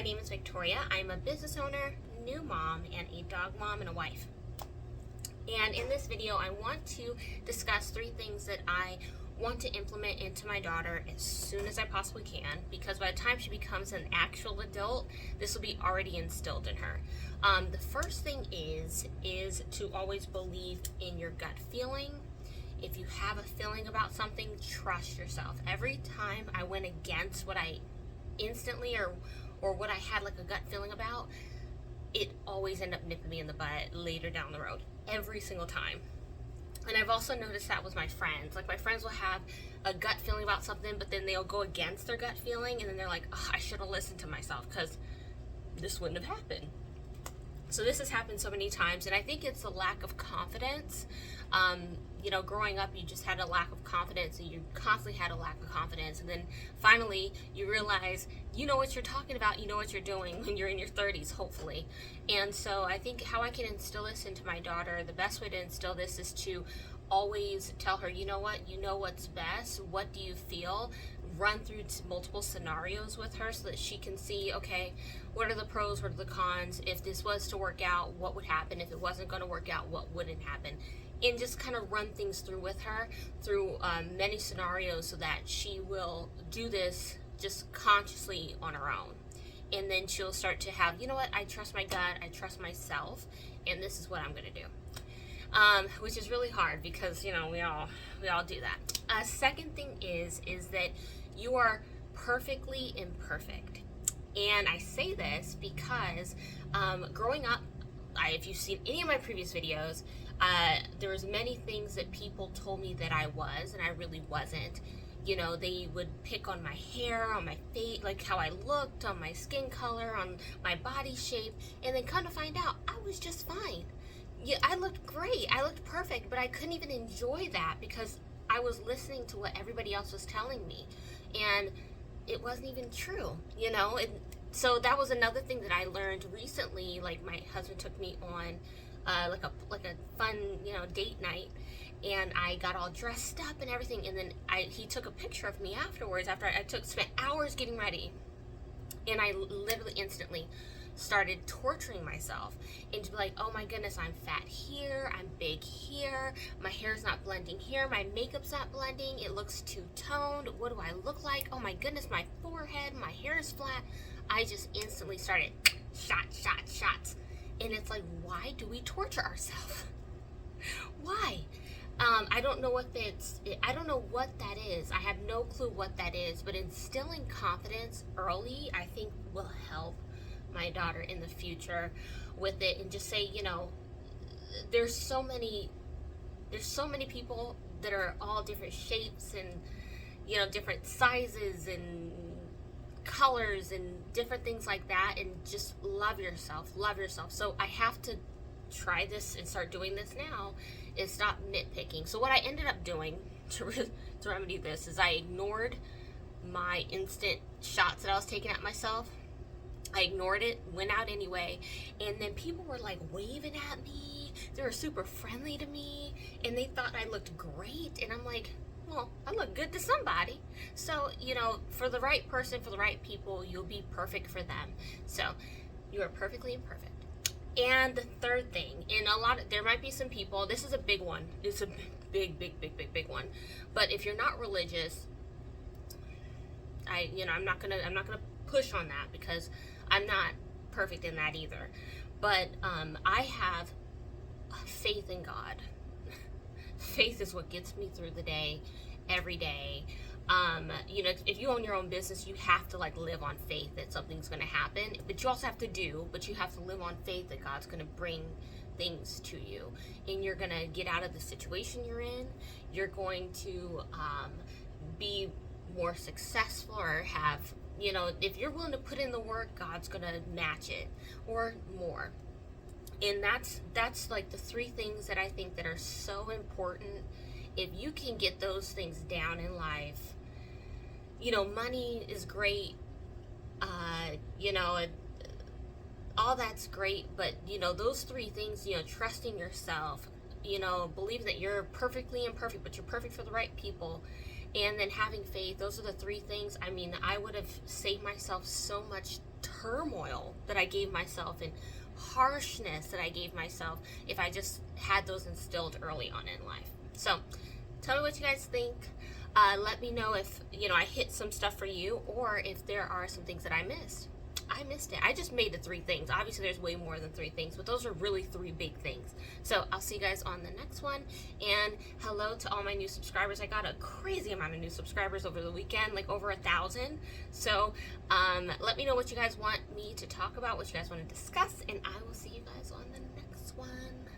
my name is Victoria. I'm a business owner, new mom, and a dog mom and a wife. And in this video, I want to discuss 3 things that I want to implement into my daughter as soon as I possibly can, because by the time she becomes an actual adult, this will be already instilled in her. The first thing is to always believe in your gut feeling. If you have a feeling about something, trust yourself. Every time I went against what I instantly or what I had like a gut feeling about, it always ended up nipping me in the butt later down the road, every single time. And I've also noticed that with my friends. Like, my friends will have a gut feeling about something, but then they'll go against their gut feeling, and then they're like, oh, I should have listened to myself because this wouldn't have happened. So this has happened so many times, and I think it's a lack of confidence. Growing up, you just had a lack of confidence, and you constantly had a lack of confidence, and then finally you realize you know what you're talking about, you know what you're doing when you're in your 30s, hopefully. And so I think how I can instill this into my daughter, the best way to instill this is to always tell her, you know what's best, what do you feel, run through multiple scenarios with her so that she can see, okay, what are the pros, what are the cons, if this was to work out, what would happen, if it wasn't going to work out, what wouldn't happen, and just kind of run things through with her through many scenarios so that she will do this just consciously on her own. And then she'll start to have, I trust my gut, I trust myself, and this is what I'm going to do. Which is really hard because, we all do that. Second thing is that you are perfectly imperfect. And I say this because growing up, if you've seen any of my previous videos, there was many things that people told me that I was, and I really wasn't. They would pick on my hair, on my face, like how I looked, on my skin color, on my body shape, and then come to find out I was just fine. Yeah, I looked great, I looked perfect, but I couldn't even enjoy that because I was listening to what everybody else was telling me, and it wasn't even true, so that was another thing that I learned recently. Like, my husband took me on like a fun date night, and I got all dressed up and everything, and then he took a picture of me afterwards after I spent hours getting ready, and I literally instantly started torturing myself into like, oh my goodness, I'm fat here, I'm big here, my hair's not blending here, my makeup's not blending, it looks two-toned, what do I look like, oh my goodness, my forehead, my hair is flat. I just instantly started shots, and it's like, why do we torture ourselves? Why? I don't know what that is. I have no clue what that is, but instilling confidence early, I think, will help my daughter in the future with it. And just say, there's so many people that are all different shapes and different sizes and colors and different things like that, and just love yourself. So I have to try this and start doing this now, is stop nitpicking. So what I ended up doing to remedy this is I ignored my instant shots that I was taking at myself. I ignored it, went out anyway, and then people were like waving at me. They were super friendly to me, and they thought I looked great, and I'm like, well, I look good to somebody. So, for the right person, for the right people, you'll be perfect for them. So, you are perfectly imperfect. And the third thing, there might be some people, this is a big one. It's a big one. But if you're not religious, I'm not gonna push on that because I'm not perfect in that either. But I have faith in God. Faith is what gets me through the day, every day. If you own your own business, you have to live on faith that something's going to happen, but you also have to live on faith that God's going to bring things to you, and you're going to get out of the situation you're in. You're going to be more successful, or have, if you're willing to put in the work, God's going to match it or more. And that's like the 3 things that I think that are so important. If you can get those things down in life, money is great, all that's great, but those 3 things, trusting yourself, believe that you're perfectly imperfect, but you're perfect for the right people, and then having faith, those are the 3 things. I mean, I would have saved myself so much turmoil that I gave myself and harshness that I gave myself if I just had those instilled early on in life. So tell me what you guys think. Let me know if, I hit some stuff for you, or if there are some things that I missed. I missed it. I just made the 3 things. Obviously, there's way more than 3 things, but those are really 3 big things. So I'll see you guys on the next one. And hello to all my new subscribers. I got a crazy amount of new subscribers over the weekend, like over 1,000. So let me know what you guys want me to talk about, what you guys want to discuss, and I will see you guys on the next one.